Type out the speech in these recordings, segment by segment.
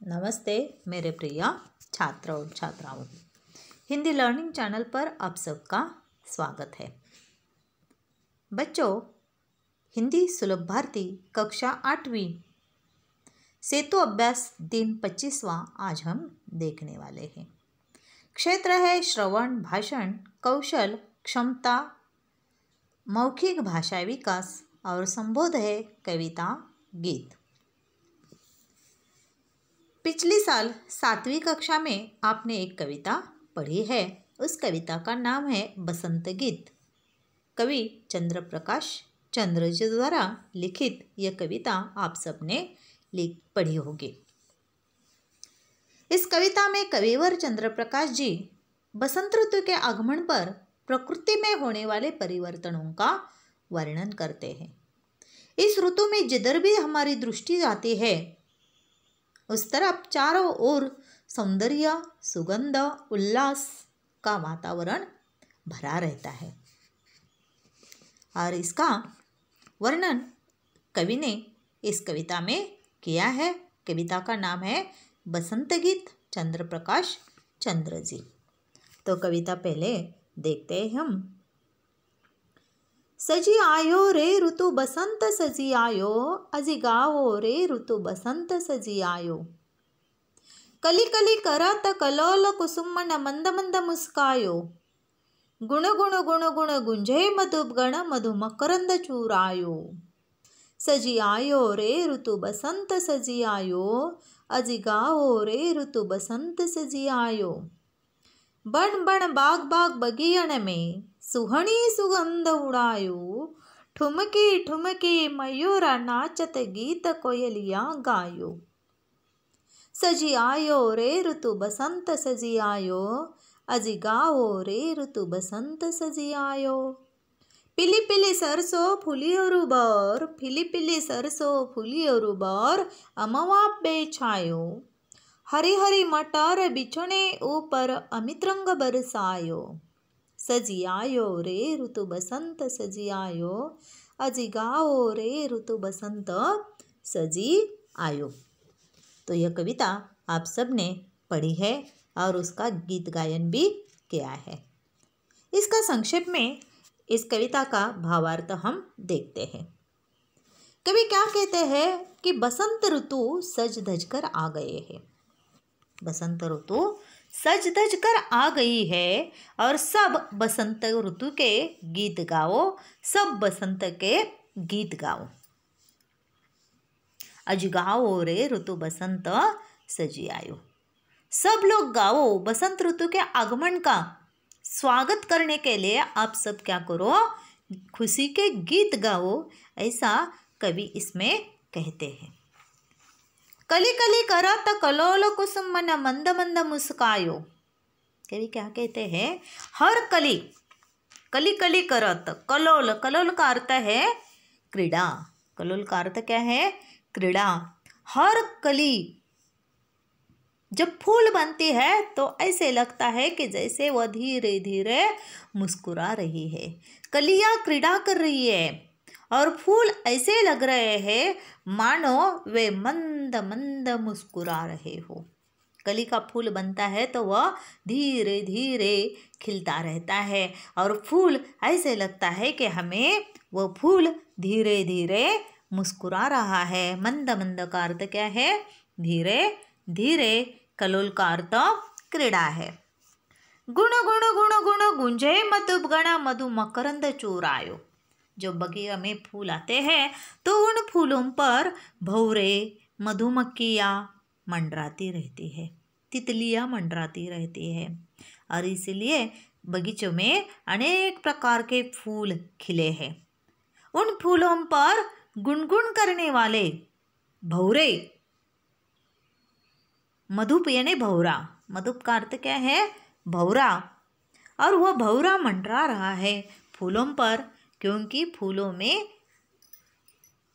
नमस्ते मेरे प्रिय छात्र और छात्राओं, हिंदी लर्निंग चैनल पर आप सबका स्वागत है। बच्चों, हिंदी सुलभ भारती कक्षा 8वीं सेतु अभ्यास दिन 25वां आज हम देखने वाले हैं। क्षेत्र है श्रवण, भाषण, कौशल, क्षमता, मौखिक भाषा विकास और संबोध है कविता, गीत। पिछले साल 7वीं कक्षा में आपने एक कविता पढ़ी है। उस कविता का नाम है बसंत गीत। कवि चंद्र प्रकाश चंद्र जी द्वारा लिखित यह कविता आप सबने पढ़ी होगी। इस कविता में कविवर चंद्र प्रकाश जी बसंत ऋतु के आगमन पर प्रकृति में होने वाले परिवर्तनों का वर्णन करते हैं। इस ऋतु में जिधर भी हमारी दृष्टि जाती है उस तरफ चारों ओर सौंदर्य, सुगंध, उल्लास का वातावरण भरा रहता है और इसका वर्णन कवि ने इस कविता में किया है। कविता का नाम है बसंत गीत, चंद्र प्रकाश चंद्र जी। तो कविता पहले देखते हैं हम। सजी आयो रे ऋतु बसंत सजी आयो, अजी गावो रे ऋतु बसंत सजी आयो। कली कली करत कलोल कुसुमन मंद मंद मुस्कायो। गुण गुण गुण गुण गुंजे मधुगण मधु मकरंद चूरायो। सजी आयो रे ऋतु बसंत सजी आयो, अजी गावो रे ऋतु बसंत सजी आयो। बन बन बाग बाग बगियन में सुहनी सुगंध उड़ायो। ठुमकी ठुमकी मयूरा नाचत गीत कोयलिया गायो। सजी आयो रे ऋतु बसंत सजी आयो, अजी गावो रे ऋतु बसंत सजी आयो। पिली पिली सरसों फूली और बर, पिली पिली सरसों फूली और बर अमवा बेछायो। हरी हरी मटर बिछने ऊपर अमित रंग बरसायो। सजी आयो रे ऋतु बसंत सजी आयो, अजी गाओ रे ऋतु बसंत सजी आयो। तो यह कविता आप सब ने पढ़ी है और उसका गीत गायन भी किया है। इसका संक्षेप में इस कविता का भावार्थ हम देखते हैं। कवि क्या कहते हैं कि बसंत ऋतु सज धज कर आ गए हैं। बसंत ऋतु सज धज कर आ गई है और सब बसंत ऋतु के गीत गाओ, सब बसंत के गीत गाओ। अज गाओ रे ऋतु बसंत सजी आयो। सब लोग गाओ, बसंत ऋतु के आगमन का स्वागत करने के लिए आप सब क्या करो, खुशी के गीत गाओ, ऐसा कवि इसमें कहते हैं। कली कली करत कलोल कुसुमन मंद मंद मुस्कायो। कवि क्या कहते हैं, हर कली, कली कली करत, कलोल, कलोल का अर्थ है क्रीड़ा। कलोल का अर्थ क्या है, क्रीड़ा। हर कली जब फूल बनती है तो ऐसे लगता है कि जैसे वह धीरे धीरे मुस्कुरा रही है। कलियां क्रीड़ा कर रही है और फूल ऐसे लग रहे हैं मानो वे मंद मंद मुस्कुरा रहे हो। कली का फूल बनता है तो वह धीरे धीरे खिलता रहता है और फूल ऐसे लगता है कि हमें वह फूल धीरे धीरे मुस्कुरा रहा है। मंद मंद का अर्थ क्या है, धीरे धीरे। कलोल का अर्थ क्रीड़ा है। गुण गुण गुण गुण गुंजे मधुगण मधु मकरंद चूरायो। जो बगिया में फूल आते हैं तो उन फूलों पर भौरे, मधुमक्खियाँ मंडराती रहती है, तितलियाँ मंडराती रहती है और इसलिए बगीचों में अनेक प्रकार के फूल खिले हैं। उन फूलों पर गुनगुन करने वाले भौरे, मधुप यानी भौरा, मधुप का अर्थ क्या है, भौरा, और वह भौरा मंडरा रहा है फूलों पर, क्योंकि फूलों में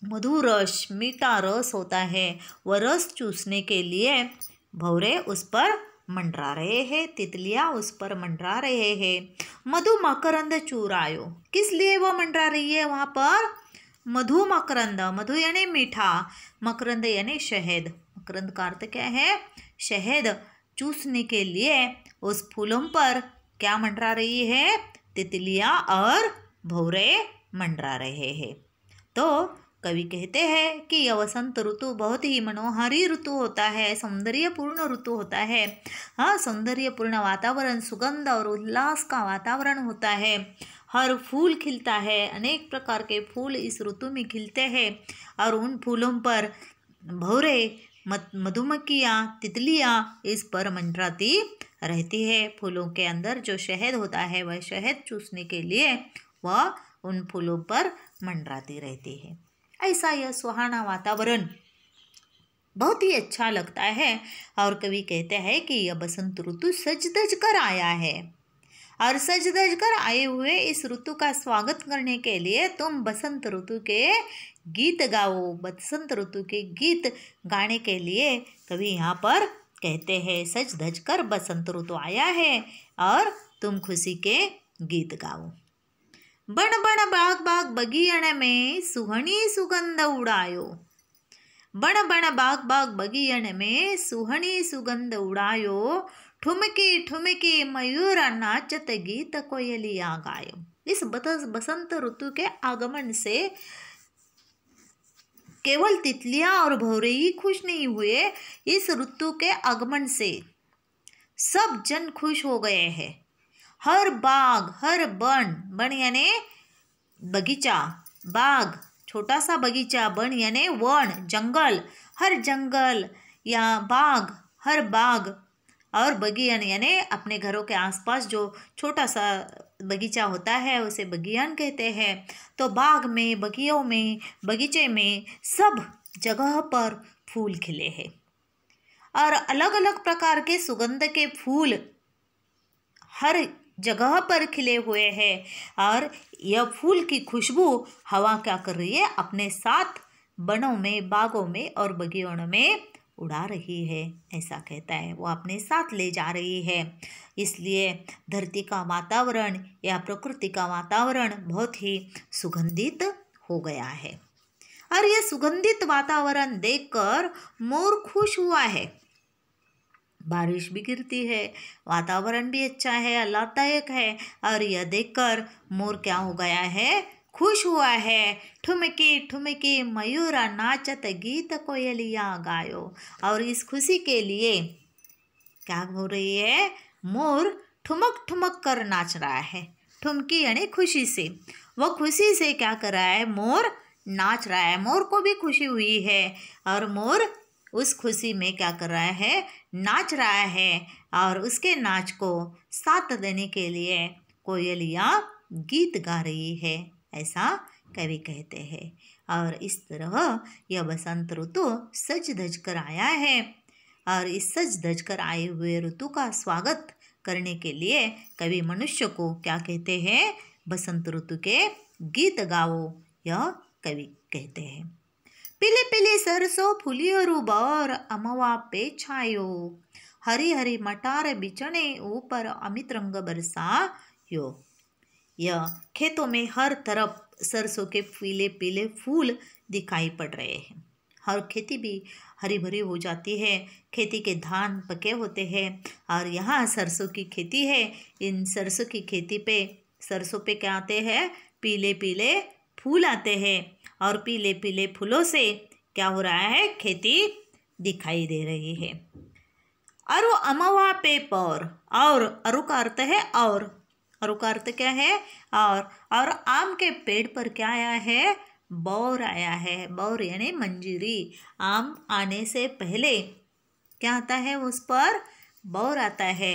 मधुर रस, मीठा रस होता है। वह रस चूसने के लिए भौरे उस पर मंडरा रहे हैं, तितलियाँ उस पर मंडरा रहे हैं। मधु मकरंद चूरायो, किस लिए वह मंडरा रही है वहाँ पर, मधु मकरंद, मधु यानी मीठा, मकरंद यानी शहद, मकरंद का अर्थ क्या है? शहद चूसने के लिए उस फूलों पर क्या मंडरा रही है? तितलियां और भौरे मंडरा रहे हैं। तो कवि कहते हैं कि यह वसंत ऋतु बहुत ही मनोहारी ऋतु होता है, सौंदर्यपूर्ण ऋतु होता है। हाँ, सौंदर्यपूर्ण वातावरण, सुगंध और उल्लास का वातावरण होता है। हर फूल खिलता है, अनेक प्रकार के फूल इस ऋतु में खिलते हैं और उन फूलों पर भौरे मधुमक्खियाँ, तितलियाँ इस पर मंडराती रहती है। फूलों के अंदर जो शहद होता है वह शहद चूसने के लिए वह उन फूलों पर मंडराती रहती है। ऐसा यह सुहाना वातावरण बहुत ही अच्छा लगता है। और कवि कहते हैं कि यह बसंत ऋतु सज धज कर आया है और सज धज कर आए हुए इस ऋतु का स्वागत करने के लिए तुम बसंत ऋतु के गीत गाओ। बसंत ऋतु के गीत गाने के लिए कवि यहाँ पर कहते हैं सज धज कर बसंत ऋतु आया है और तुम खुशी के गीत गाओ। बण बण बाग बाग बगियण में सुहनी सुगंध उड़ायो। बण बण बाग बाग बगियण में सुहनी सुगंध उड़ायो। ठुमकी ठुमकी मयूर नाचत गीत कोयलिया गायो। इस बसंत ऋतु के आगमन से केवल तितलियां और भौरे ही खुश नहीं हुए, इस ऋतु के आगमन से सब जन खुश हो गए हैं। हर बाग, हर बन यानी बगीचा, बाग छोटा सा बगीचा, बन यानी वन जंगल, हर जंगल या बाग, हर बाग और बगियान यानी अपने घरों के आसपास जो छोटा सा बगीचा होता है उसे बगियान कहते हैं। तो बाग में, बगियों में, बगीचे में सब जगह पर फूल खिले हैं और अलग अलग प्रकार के सुगंध के फूल हर जगह पर खिले हुए हैं और यह फूल की खुशबू हवा क्या कर रही है? अपने साथ बनों में, बागों में और बगियों में उड़ा रही है। ऐसा कहता है, वो अपने साथ ले जा रही है। इसलिए धरती का वातावरण या प्रकृति का वातावरण बहुत ही सुगंधित हो गया है और यह सुगंधित वातावरण देखकर मोर खुश हुआ है। बारिश भी गिरती है, वातावरण भी अच्छा है, लाभदायक है और यह देखकर मोर क्या हो गया है? खुश हुआ है। ठुमकी ठुमकी मयूरा नाचत गीत कोयलिया गायो। और इस खुशी के लिए क्या हो रही है? मोर ठुमक ठुमक कर नाच रहा है। ठुमकी यानी खुशी से, वो खुशी से क्या कर रहा है? मोर नाच रहा है। मोर को भी खुशी हुई है और मोर उस खुशी में क्या कर रहा है? नाच रहा है और उसके नाच को साथ देने के लिए कोयलिया गीत गा रही है। ऐसा कवि कहते हैं। और इस तरह यह बसंत ऋतु सज धज कर आया है और इस सज धज कर आए हुए ऋतु का स्वागत करने के लिए कवि मनुष्य को क्या कहते हैं? बसंत ऋतु के गीत गाओ, यह कवि कहते हैं। पीले पीले सरसों फुलियोरु बौर अमवा पे छायो। हरी हरी मटार बिचने ऊपर अमित रंग बरसायो। यह खेतों में हर तरफ सरसों के पीले पीले फूल दिखाई पड़ रहे हैं। हर खेती भी हरी भरी हो जाती है, खेती के धान पके होते हैं और यहाँ सरसों की खेती है। इन सरसों की खेती पे, सरसों पे क्या आते हैं? पीले पीले फूल आते हैं और पीले पीले फूलों से क्या हो रहा है? खेती दिखाई दे रही है। अरु अमवा पे पौर, और अरु का अर्थ है और, अरु का अर्थ क्या है? और आम के पेड़ पर क्या आया है? बौर आया है। बौर यानी मंजीरी। आम आने से पहले क्या आता है? उस पर बौर आता है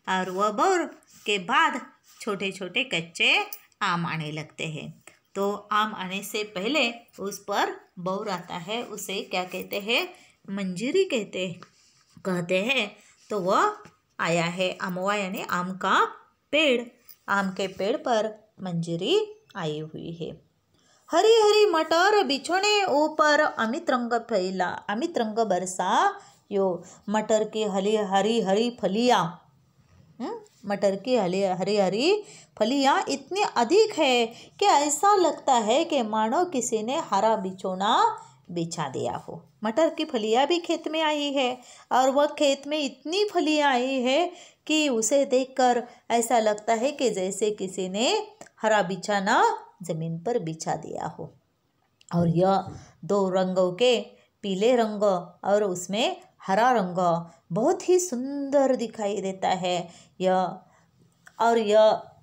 और वह बौर के बाद छोटे छोटे कच्चे आम आने लगते हैं। तो आम आने से पहले उस पर बौर आता है, उसे क्या कहते हैं? मंजीरी कहते हैं। तो वह आया है। अमवा यानी आम का पेड़, आम के पेड़ पर मंजीरी आई हुई है। हरी हरी मटर बिछोने ऊपर अमित रंग फैला, अमित रंग बरसा यो। मटर की हरी हरी फलियाँ, मटर की हरी हरी फलियाँ इतनी अधिक है कि ऐसा लगता है कि मानो किसी ने हरा बिछोना बिछा दिया हो। मटर की फलियां भी खेत में आई है और वह खेत में इतनी फलियां आई है कि उसे देखकर ऐसा लगता है कि जैसे किसी ने हरा बिछाना जमीन पर बिछा दिया हो। और यह दो रंगों के पीले रंग और उसमें हरा रंग बहुत ही सुंदर दिखाई देता है। यह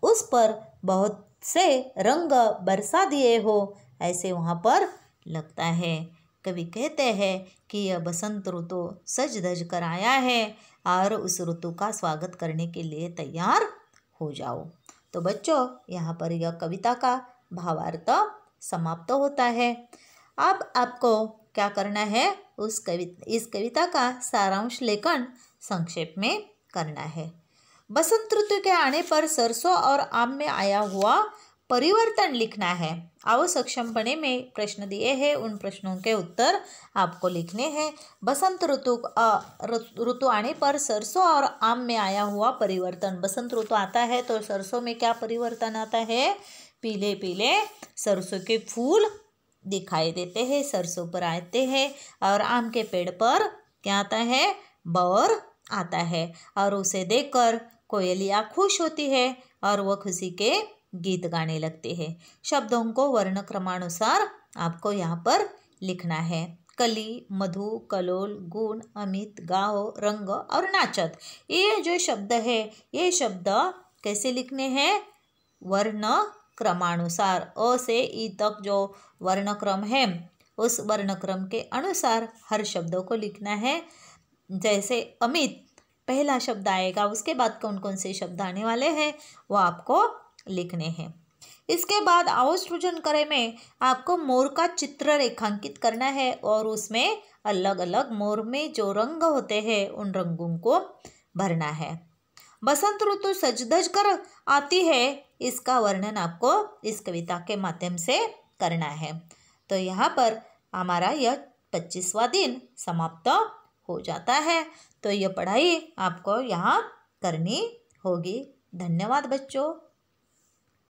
उस पर बहुत से रंग बरसा दिए हो ऐसे वहाँ पर लगता है। कवि कहते हैं कि यह बसंत ऋतु सज धज कर आया है और उस ऋतु का स्वागत करने के लिए तैयार हो जाओ। तो बच्चों, यहाँ पर यह कविता का भावार्थ समाप्त होता है। अब आपको क्या करना है, इस कविता का सारांश लेखन संक्षेप में करना है। बसंत ऋतु के आने पर सरसों और आम में आया हुआ परिवर्तन लिखना है। आओ सक्षमपणे में प्रश्न दिए हैं, उन प्रश्नों के उत्तर आपको लिखने हैं। बसंत ऋतु आने पर सरसों और आम में आया हुआ परिवर्तन। बसंत ऋतु आता है तो सरसों में क्या परिवर्तन आता है? पीले पीले सरसों के फूल दिखाई देते हैं, सरसों पर आते हैं। और आम के पेड़ पर क्या आता है? बौर आता है। और उसे देखकर कोयलियाँ खुश होती है और वह खुशी के गीत गाने लगते हैं। शब्दों को वर्ण क्रमानुसार आपको यहाँ पर लिखना है। कली, मधु, कलोल, गुण, अमित, गाहो, रंग और नाचत, ये जो शब्द है ये शब्द कैसे लिखने हैं? वर्ण क्रमानुसार। अ से ई तक जो वर्ण क्रम है उस वर्ण क्रम के अनुसार हर शब्दों को लिखना है। जैसे अमित पहला शब्द आएगा, उसके बाद कौन कौन से शब्द आने वाले हैं वो आपको लिखने हैं। इसके बाद आओ सृजन करें में आपको मोर का चित्र रेखांकित करना है और उसमें अलग अलग मोर में जो रंग होते हैं उन रंगों को भरना है। बसंत ऋतु सज धज कर आती है, इसका वर्णन आपको इस कविता के माध्यम से करना है। तो यहाँ पर हमारा यह 25वां दिन समाप्त हो जाता है। तो यह पढ़ाई आपको यहाँ करनी होगी। धन्यवाद बच्चों।